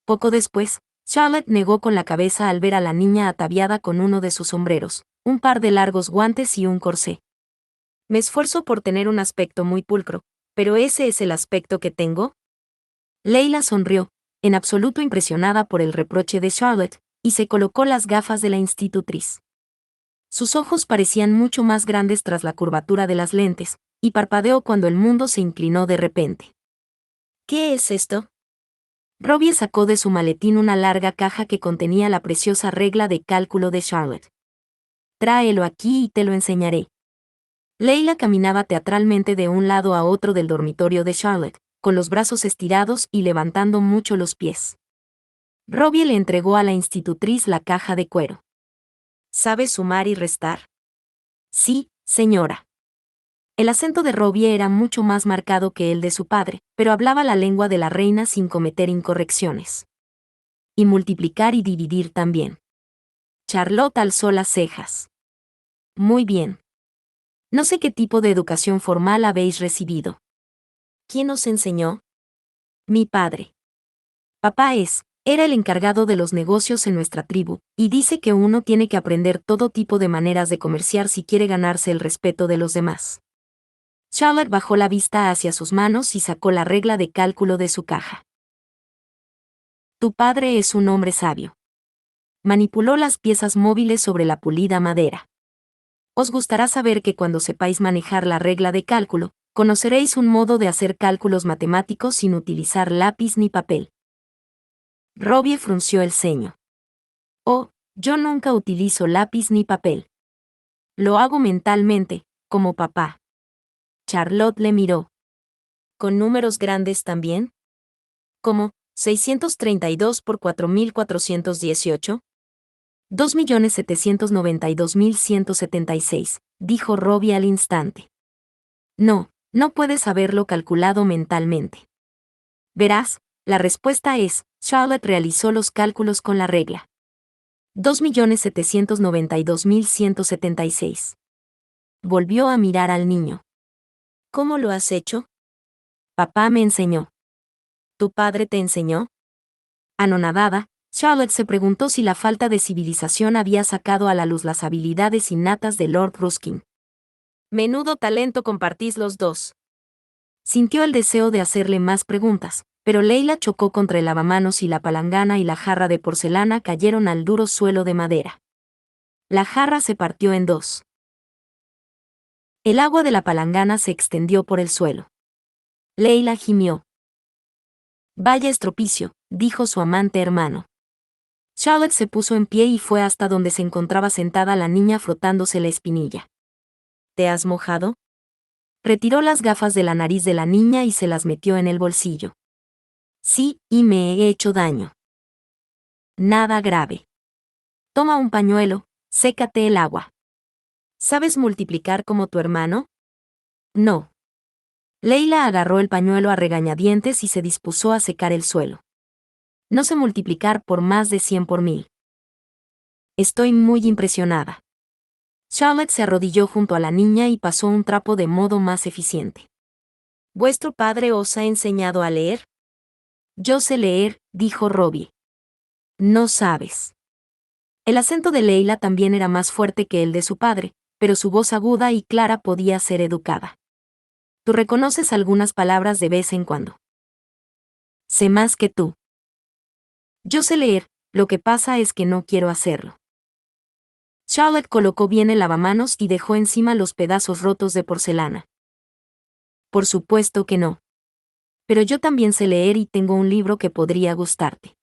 Poco después, Charlotte negó con la cabeza al ver a la niña ataviada con uno de sus sombreros, un par de largos guantes y un corsé. Me esfuerzo por tener un aspecto muy pulcro, pero ¿ese es el aspecto que tengo? Leila sonrió, en absoluto impresionada por el reproche de Charlotte, y se colocó las gafas de la institutriz. Sus ojos parecían mucho más grandes tras la curvatura de las lentes, y parpadeó cuando el mundo se inclinó de repente. ¿Qué es esto? Robbie sacó de su maletín una larga caja que contenía la preciosa regla de cálculo de Charlotte. Tráelo aquí y te lo enseñaré. Leila caminaba teatralmente de un lado a otro del dormitorio de Charlotte, con los brazos estirados y levantando mucho los pies. Robbie le entregó a la institutriz la caja de cuero. ¿Sabe sumar y restar? Sí, señora. El acento de Robbie era mucho más marcado que el de su padre, pero hablaba la lengua de la reina sin cometer incorrecciones. Y multiplicar y dividir también. Charlotte alzó las cejas. Muy bien. No sé qué tipo de educación formal habéis recibido. ¿Quién os enseñó? Mi padre. Papá era el encargado de los negocios en nuestra tribu, y dice que uno tiene que aprender todo tipo de maneras de comerciar si quiere ganarse el respeto de los demás. Charlotte bajó la vista hacia sus manos y sacó la regla de cálculo de su caja. Tu padre es un hombre sabio. Manipuló las piezas móviles sobre la pulida madera. Os gustará saber que cuando sepáis manejar la regla de cálculo, conoceréis un modo de hacer cálculos matemáticos sin utilizar lápiz ni papel. Robbie frunció el ceño. Oh, yo nunca utilizo lápiz ni papel. Lo hago mentalmente, como papá. Charlotte le miró. ¿Con números grandes también? ¿Como 632 por 4418? 2.792.176, dijo Robbie al instante. No, no puedes haberlo calculado mentalmente. Verás, la respuesta es, Charlotte realizó los cálculos con la regla. 2.792.176. Volvió a mirar al niño. ¿Cómo lo has hecho? Papá me enseñó. ¿Tu padre te enseñó? Anonadada, Charlotte se preguntó si la falta de civilización había sacado a la luz las habilidades innatas de Lord Ruskin. Menudo talento compartís los dos. Sintió el deseo de hacerle más preguntas, pero Leila chocó contra el lavamanos y la palangana y la jarra de porcelana cayeron al duro suelo de madera. La jarra se partió en dos. El agua de la palangana se extendió por el suelo. Leila gimió. Vaya estropicio, dijo su amante hermano. Charlotte se puso en pie y fue hasta donde se encontraba sentada la niña frotándose la espinilla. ¿Te has mojado? Retiró las gafas de la nariz de la niña y se las metió en el bolsillo. Sí, y me he hecho daño. Nada grave. Toma un pañuelo, sécate el agua. ¿Sabes multiplicar como tu hermano? No. Leila agarró el pañuelo a regañadientes y se dispuso a secar el suelo. No sé multiplicar por más de 100 por 1000. Estoy muy impresionada. Charlotte se arrodilló junto a la niña y pasó un trapo de modo más eficiente. ¿Vuestro padre os ha enseñado a leer? Yo sé leer, dijo Robbie. No sabes. El acento de Leila también era más fuerte que el de su padre, pero su voz aguda y clara podía ser educada. Tú reconoces algunas palabras de vez en cuando. Sé más que tú. Yo sé leer, lo que pasa es que no quiero hacerlo. Charlotte colocó bien el lavamanos y dejó encima los pedazos rotos de porcelana. Por supuesto que no. Pero yo también sé leer y tengo un libro que podría gustarte.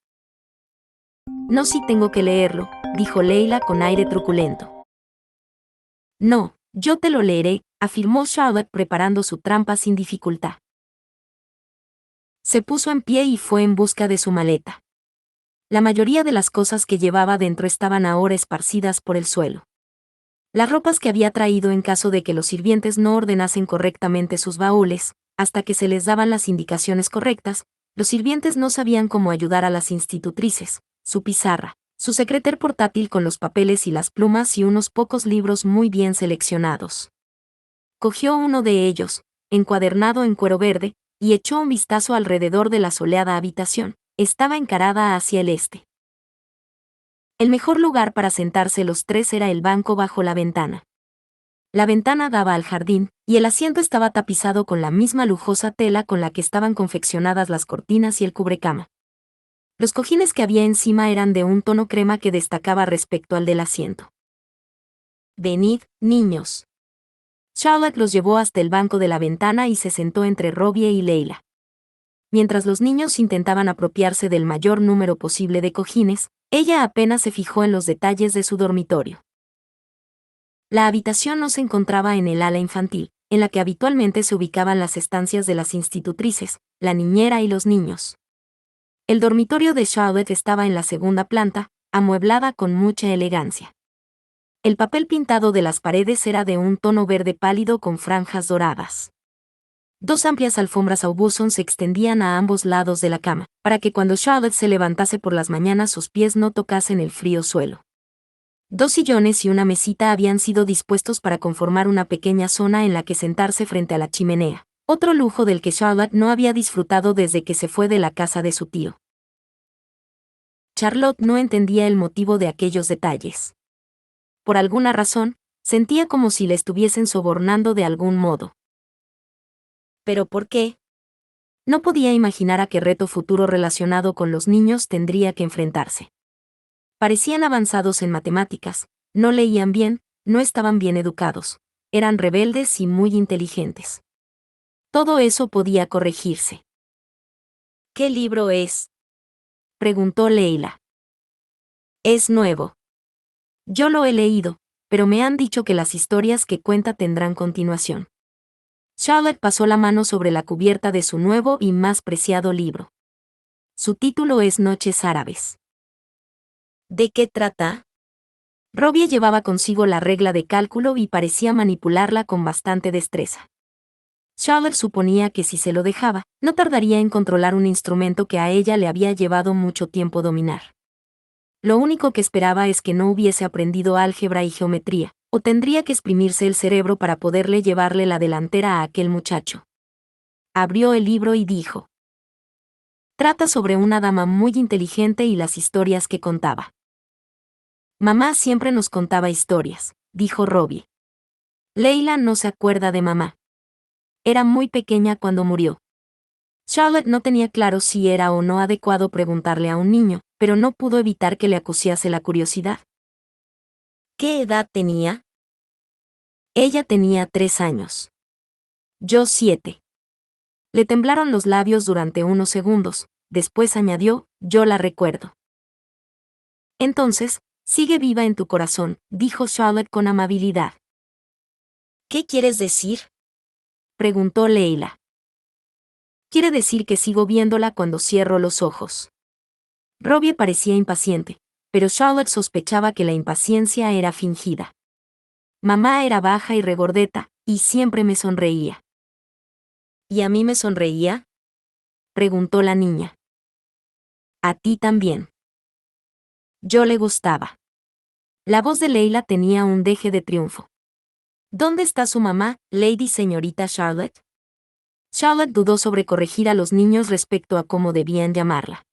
No, sí tengo que leerlo, dijo Leila con aire truculento. No, yo te lo leeré, afirmó Charlotte preparando su trampa sin dificultad. Se puso en pie y fue en busca de su maleta. La mayoría de las cosas que llevaba dentro estaban ahora esparcidas por el suelo. Las ropas que había traído en caso de que los sirvientes no ordenasen correctamente sus baúles, hasta que se les daban las indicaciones correctas, los sirvientes no sabían cómo ayudar a las institutrices, su pizarra, su secreter portátil con los papeles y las plumas y unos pocos libros muy bien seleccionados. Cogió uno de ellos, encuadernado en cuero verde, y echó un vistazo alrededor de la soleada habitación, estaba encarada hacia el este. El mejor lugar para sentarse los tres era el banco bajo la ventana. La ventana daba al jardín, y el asiento estaba tapizado con la misma lujosa tela con la que estaban confeccionadas las cortinas y el cubrecama. Los cojines que había encima eran de un tono crema que destacaba respecto al del asiento. «Venid, niños». Charlotte los llevó hasta el banco de la ventana y se sentó entre Robbie y Leila. Mientras los niños intentaban apropiarse del mayor número posible de cojines, ella apenas se fijó en los detalles de su dormitorio. La habitación no se encontraba en el ala infantil, en la que habitualmente se ubicaban las estancias de las institutrices, la niñera y los niños. El dormitorio de Charlotte estaba en la segunda planta, amueblada con mucha elegancia. El papel pintado de las paredes era de un tono verde pálido con franjas doradas. Dos amplias alfombras Aubusson se extendían a ambos lados de la cama, para que cuando Charlotte se levantase por las mañanas sus pies no tocasen el frío suelo. Dos sillones y una mesita habían sido dispuestos para conformar una pequeña zona en la que sentarse frente a la chimenea, otro lujo del que Charlotte no había disfrutado desde que se fue de la casa de su tío. Charlotte no entendía el motivo de aquellos detalles. Por alguna razón, sentía como si le estuviesen sobornando de algún modo. ¿Pero por qué? No podía imaginar a qué reto futuro relacionado con los niños tendría que enfrentarse. Parecían avanzados en matemáticas, no leían bien, no estaban bien educados, eran rebeldes y muy inteligentes. Todo eso podía corregirse. ¿Qué libro es?, preguntó Leila. Es nuevo. Yo lo he leído, pero me han dicho que las historias que cuenta tendrán continuación. Charlotte pasó la mano sobre la cubierta de su nuevo y más preciado libro. Su título es Noches Árabes. ¿De qué trata? Robbie llevaba consigo la regla de cálculo y parecía manipularla con bastante destreza. Charlotte suponía que si se lo dejaba, no tardaría en controlar un instrumento que a ella le había llevado mucho tiempo dominar. Lo único que esperaba es que no hubiese aprendido álgebra y geometría, o tendría que exprimirse el cerebro para poderle llevarle la delantera a aquel muchacho. Abrió el libro y dijo: trata sobre una dama muy inteligente y las historias que contaba. Mamá siempre nos contaba historias, dijo Robbie. Leila no se acuerda de mamá. Era muy pequeña cuando murió. Charlotte no tenía claro si era o no adecuado preguntarle a un niño, pero no pudo evitar que le acuciase la curiosidad. ¿Qué edad tenía? Ella tenía 3 años. Yo 7. Le temblaron los labios durante unos segundos, después añadió: yo la recuerdo. Entonces, sigue viva en tu corazón, dijo Charlotte con amabilidad. ¿Qué quieres decir?, preguntó Leila. Quiere decir que sigo viéndola cuando cierro los ojos. Robbie parecía impaciente, pero Charlotte sospechaba que la impaciencia era fingida. Mamá era baja y regordeta, y siempre me sonreía. ¿Y a mí me sonreía?, preguntó la niña. A ti también. Yo le gustaba. La voz de Leila tenía un deje de triunfo. ¿Dónde está su mamá, Lady Señorita Charlotte? Charlotte dudó sobre corregir a los niños respecto a cómo debían llamarla.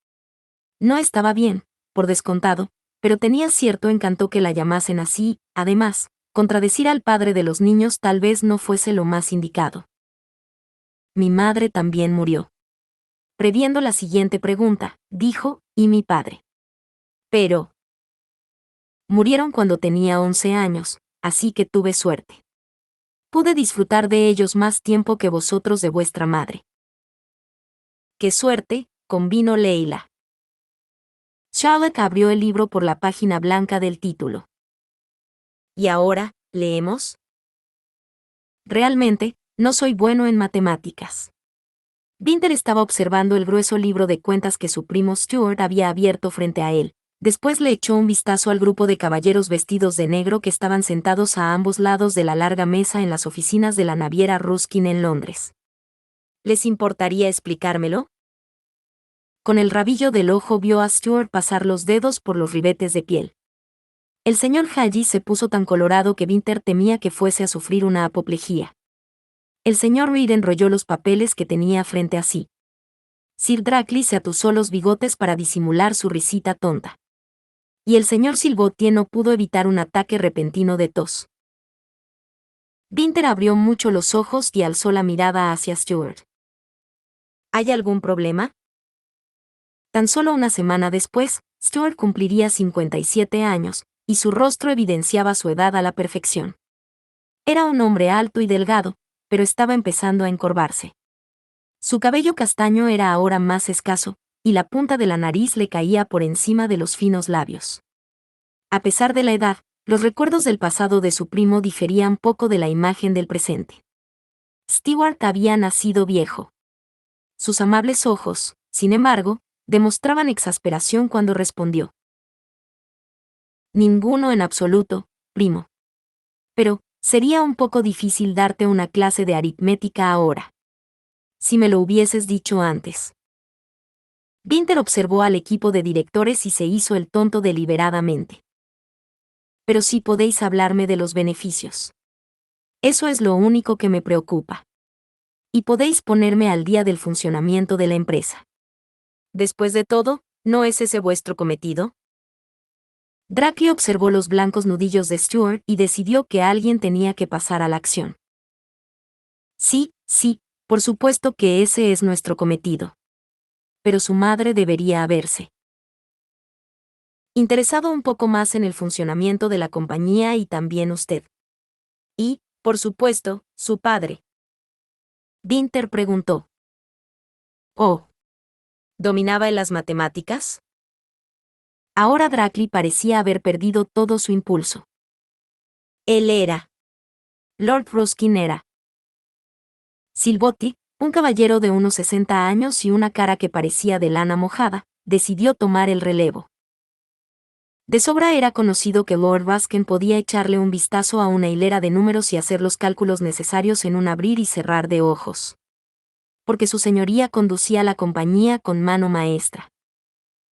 No estaba bien, por descontado, pero tenía cierto encanto que la llamasen así. Además, contradecir al padre de los niños tal vez no fuese lo más indicado. Mi madre también murió. Previendo la siguiente pregunta, dijo: ¿y mi padre? Pero murieron cuando tenía 11 años, así que tuve suerte. Pude disfrutar de ellos más tiempo que vosotros de vuestra madre. ¡Qué suerte!, convino Leila. Charlotte abrió el libro por la página blanca del título. ¿Y ahora, leemos? Realmente, no soy bueno en matemáticas. Winter estaba observando el grueso libro de cuentas que su primo Stuart había abierto frente a él. Después le echó un vistazo al grupo de caballeros vestidos de negro que estaban sentados a ambos lados de la larga mesa en las oficinas de la naviera Ruskin en Londres. ¿Les importaría explicármelo? Con el rabillo del ojo vio a Stuart pasar los dedos por los ribetes de piel. El señor Haji se puso tan colorado que Winter temía que fuese a sufrir una apoplejía. El señor Reed enrolló los papeles que tenía frente a sí. Sir Drackley se atusó los bigotes para disimular su risita tonta. Y el señor Silbotier no pudo evitar un ataque repentino de tos. Winter abrió mucho los ojos y alzó la mirada hacia Stuart. ¿Hay algún problema? Tan solo una semana después, Stuart cumpliría 57 años, y su rostro evidenciaba su edad a la perfección. Era un hombre alto y delgado, pero estaba empezando a encorvarse. Su cabello castaño era ahora más escaso, y la punta de la nariz le caía por encima de los finos labios. A pesar de la edad, los recuerdos del pasado de su primo diferían poco de la imagen del presente. Stewart había nacido viejo. Sus amables ojos, sin embargo, demostraban exasperación cuando respondió. Ninguno en absoluto, primo. Pero, sería un poco difícil darte una clase de aritmética ahora. Si me lo hubieses dicho antes. Winter observó al equipo de directores y se hizo el tonto deliberadamente. Pero sí podéis hablarme de los beneficios. Eso es lo único que me preocupa. Y podéis ponerme al día del funcionamiento de la empresa. Después de todo, ¿no es ese vuestro cometido? Drackley observó los blancos nudillos de Stuart y decidió que alguien tenía que pasar a la acción. Sí, por supuesto que ese es nuestro cometido. Pero su madre debería haberse interesado un poco más en el funcionamiento de la compañía y también usted. Y, por supuesto, su padre. Winter preguntó. Oh. ¿Dominaba en las matemáticas? Ahora Drackley parecía haber perdido todo su impulso. Él era. Lord Ruskin era. Silbotier, un caballero de unos 60 años y una cara que parecía de lana mojada, decidió tomar el relevo. De sobra era conocido que Lord Ruskin podía echarle un vistazo a una hilera de números y hacer los cálculos necesarios en un abrir y cerrar de ojos. Porque su señoría conducía la compañía con mano maestra.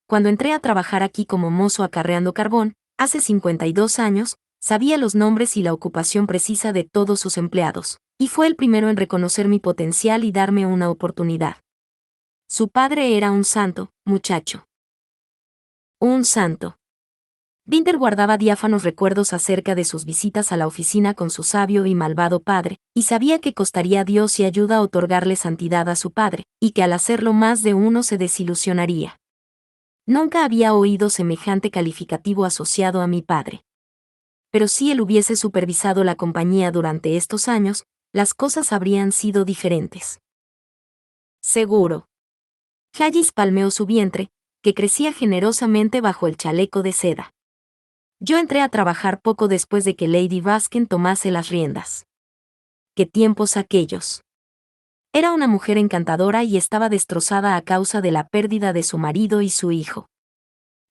Cuando entré a trabajar aquí como mozo acarreando carbón, hace 52 años, sabía los nombres y la ocupación precisa de todos sus empleados, y fue el primero en reconocer mi potencial y darme una oportunidad. Su padre era un santo, muchacho. Un santo. Winter guardaba diáfanos recuerdos acerca de sus visitas a la oficina con su sabio y malvado padre, y sabía que costaría Dios y ayuda otorgarle santidad a su padre, y que al hacerlo más de uno se desilusionaría. Nunca había oído semejante calificativo asociado a mi padre. Pero si él hubiese supervisado la compañía durante estos años, las cosas habrían sido diferentes. Seguro. Hayes palmeó su vientre, que crecía generosamente bajo el chaleco de seda. Yo entré a trabajar poco después de que Lady Ruskin tomase las riendas. ¿Qué tiempos aquellos? Era una mujer encantadora y estaba destrozada a causa de la pérdida de su marido y su hijo.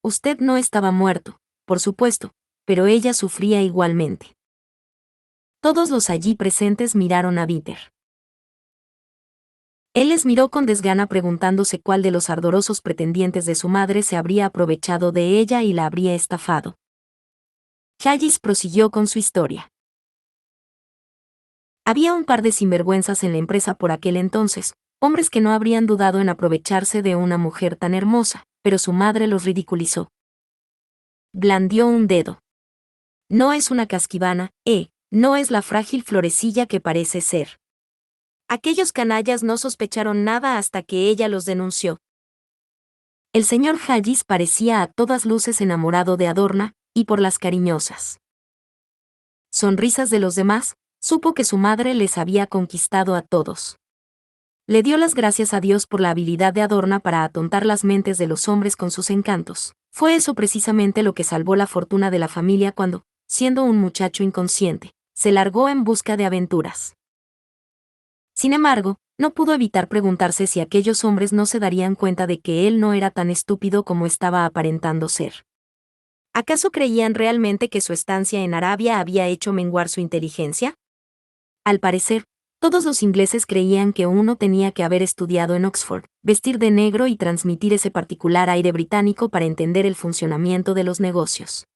Usted no estaba muerto, por supuesto, pero ella sufría igualmente. Todos los allí presentes miraron a Winter. Él les miró con desgana preguntándose cuál de los ardorosos pretendientes de su madre se habría aprovechado de ella y la habría estafado. Hayes prosiguió con su historia. Había un par de sinvergüenzas en la empresa por aquel entonces, hombres que no habrían dudado en aprovecharse de una mujer tan hermosa, pero su madre los ridiculizó. Blandió un dedo. No es una casquivana, no es la frágil florecilla que parece ser. Aquellos canallas no sospecharon nada hasta que ella los denunció. El señor Hayes parecía a todas luces enamorado de Adorna, y por las cariñosas sonrisas de los demás, supo que su madre les había conquistado a todos. Le dio las gracias a Dios por la habilidad de Adorna para atontar las mentes de los hombres con sus encantos. Fue eso precisamente lo que salvó la fortuna de la familia cuando, siendo un muchacho inconsciente, se largó en busca de aventuras. Sin embargo, no pudo evitar preguntarse si aquellos hombres no se darían cuenta de que él no era tan estúpido como estaba aparentando ser. ¿Acaso creían realmente que su estancia en Arabia había hecho menguar su inteligencia? Al parecer, todos los ingleses creían que uno tenía que haber estudiado en Oxford, vestir de negro y transmitir ese particular aire británico para entender el funcionamiento de los negocios.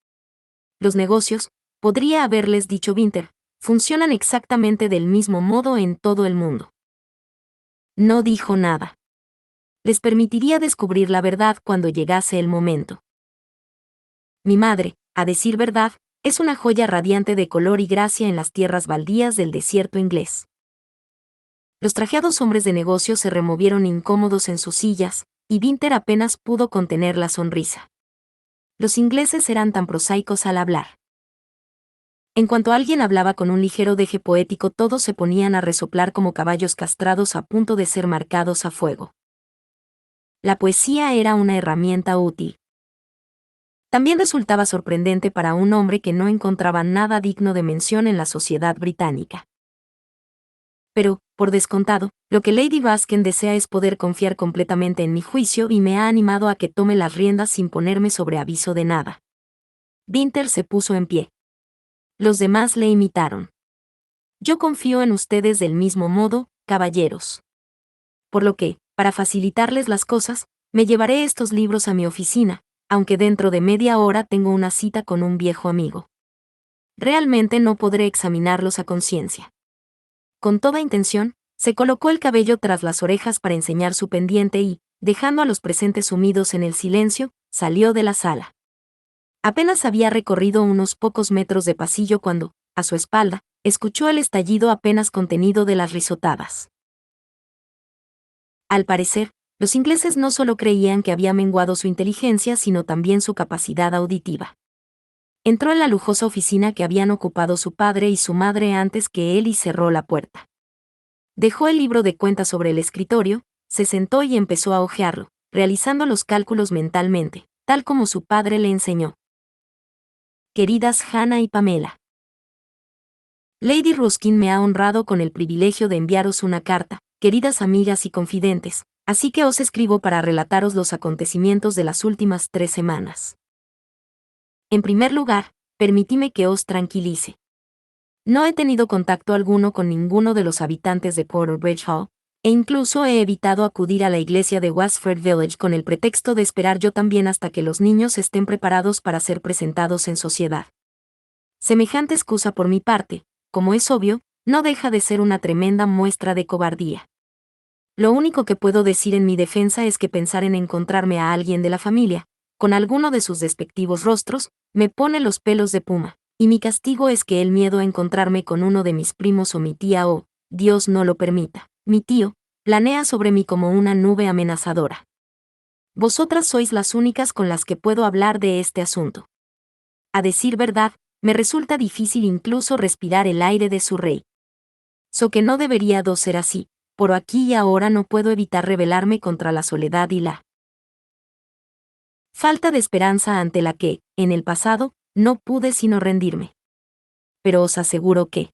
Los negocios, podría haberles dicho Winter, funcionan exactamente del mismo modo en todo el mundo. No dijo nada. Les permitiría descubrir la verdad cuando llegase el momento. Mi madre, a decir verdad, es una joya radiante de color y gracia en las tierras baldías del desierto inglés. Los trajeados hombres de negocio se removieron incómodos en sus sillas, y Winter apenas pudo contener la sonrisa. Los ingleses eran tan prosaicos al hablar. En cuanto alguien hablaba con un ligero deje poético, todos se ponían a resoplar como caballos castrados a punto de ser marcados a fuego. La poesía era una herramienta útil. También resultaba sorprendente para un hombre que no encontraba nada digno de mención en la sociedad británica. Pero, por descontado, lo que Lady Ruskin desea es poder confiar completamente en mi juicio y me ha animado a que tome las riendas sin ponerme sobre aviso de nada. Winter se puso en pie. Los demás le imitaron. Yo confío en ustedes del mismo modo, caballeros. Por lo que, para facilitarles las cosas, me llevaré estos libros a mi oficina, aunque dentro de media hora tengo una cita con un viejo amigo. Realmente no podré examinarlos a conciencia. Con toda intención, se colocó el cabello tras las orejas para enseñar su pendiente y, dejando a los presentes sumidos en el silencio, salió de la sala. Apenas había recorrido unos pocos metros de pasillo cuando, a su espalda, escuchó el estallido apenas contenido de las risotadas. Al parecer, los ingleses no solo creían que había menguado su inteligencia, sino también su capacidad auditiva. Entró en la lujosa oficina que habían ocupado su padre y su madre antes que él y cerró la puerta. Dejó el libro de cuentas sobre el escritorio, se sentó y empezó a hojearlo, realizando los cálculos mentalmente, tal como su padre le enseñó. Queridas Hannah y Pamela. Lady Ruskin me ha honrado con el privilegio de enviaros una carta, queridas amigas y confidentes, así que os escribo para relataros los acontecimientos de las últimas 3 semanas. En primer lugar, permitidme que os tranquilice. No he tenido contacto alguno con ninguno de los habitantes de Porterbridge Hall, e incluso he evitado acudir a la iglesia de Westford Village con el pretexto de esperar yo también hasta que los niños estén preparados para ser presentados en sociedad. Semejante excusa por mi parte, como es obvio, no deja de ser una tremenda muestra de cobardía. Lo único que puedo decir en mi defensa es que pensar en encontrarme a alguien de la familia, con alguno de sus despectivos rostros, me pone los pelos de puma, y mi castigo es que el miedo a encontrarme con uno de mis primos o mi tía o, Dios no lo permita, mi tío, planea sobre mí como una nube amenazadora. Vosotras sois las únicas con las que puedo hablar de este asunto. A decir verdad, me resulta difícil incluso respirar el aire de su rey. So que no debería ser así, pero aquí y ahora no puedo evitar rebelarme contra la soledad y la falta de esperanza ante la que, en el pasado, no pude sino rendirme. Pero os aseguro que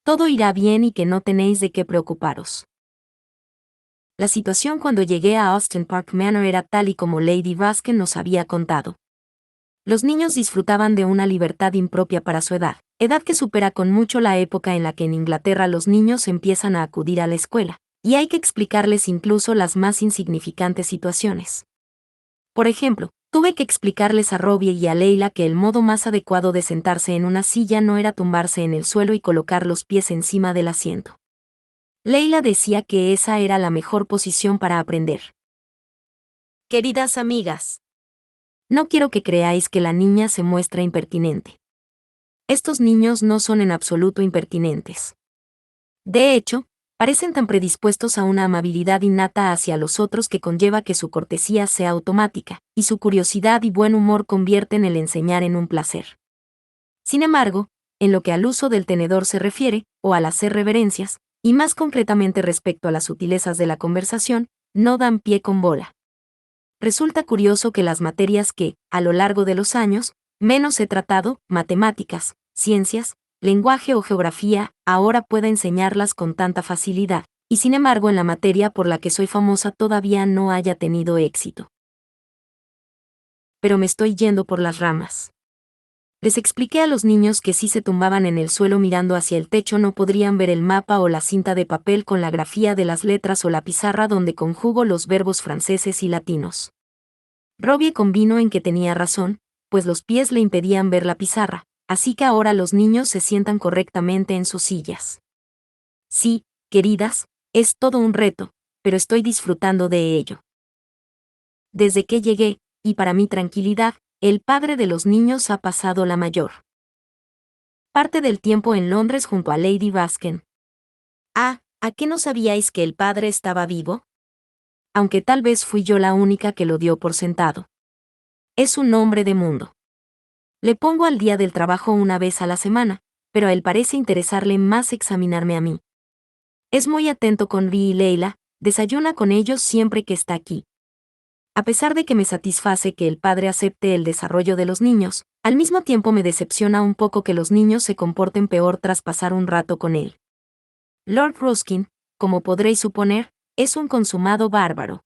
todo irá bien y que no tenéis de qué preocuparos. La situación cuando llegué a Austin Park Manor era tal y como Lady Ruskin nos había contado. Los niños disfrutaban de una libertad impropia para su edad que supera con mucho la época en la que en Inglaterra los niños empiezan a acudir a la escuela, y hay que explicarles incluso las más insignificantes situaciones. Por ejemplo, tuve que explicarles a Robbie y a Leila que el modo más adecuado de sentarse en una silla no era tumbarse en el suelo y colocar los pies encima del asiento. Leila decía que esa era la mejor posición para aprender. Queridas amigas, no quiero que creáis que la niña se muestra impertinente. Estos niños no son en absoluto impertinentes. De hecho, parecen tan predispuestos a una amabilidad innata hacia los otros que conlleva que su cortesía sea automática, y su curiosidad y buen humor convierten el enseñar en un placer. Sin embargo, en lo que al uso del tenedor se refiere, o al hacer reverencias, y más concretamente respecto a las sutilezas de la conversación, no dan pie con bola. Resulta curioso que las materias que, a lo largo de los años, menos he tratado, matemáticas, ciencias, lenguaje o geografía, ahora pueda enseñarlas con tanta facilidad, y sin embargo en la materia por la que soy famosa todavía no haya tenido éxito. Pero me estoy yendo por las ramas. Les expliqué a los niños que si se tumbaban en el suelo mirando hacia el techo no podrían ver el mapa o la cinta de papel con la grafía de las letras o la pizarra donde conjugo los verbos franceses y latinos. Robbie convino en que tenía razón, pues los pies le impedían ver la pizarra, así que ahora los niños se sientan correctamente en sus sillas. Sí, queridas, es todo un reto, pero estoy disfrutando de ello. Desde que llegué, y para mi tranquilidad, el padre de los niños ha pasado la mayor parte del tiempo en Londres junto a Lady Basken. Ah, ¿a qué no sabíais que el padre estaba vivo? Aunque tal vez fui yo la única que lo dio por sentado. Es un hombre de mundo. Le pongo al día del trabajo una vez a la semana, pero a él parece interesarle más examinarme a mí. Es muy atento con Vi y Leila, desayuna con ellos siempre que está aquí. A pesar de que me satisface que el padre acepte el desarrollo de los niños, al mismo tiempo me decepciona un poco que los niños se comporten peor tras pasar un rato con él. Lord Ruskin, como podréis suponer, es un consumado bárbaro.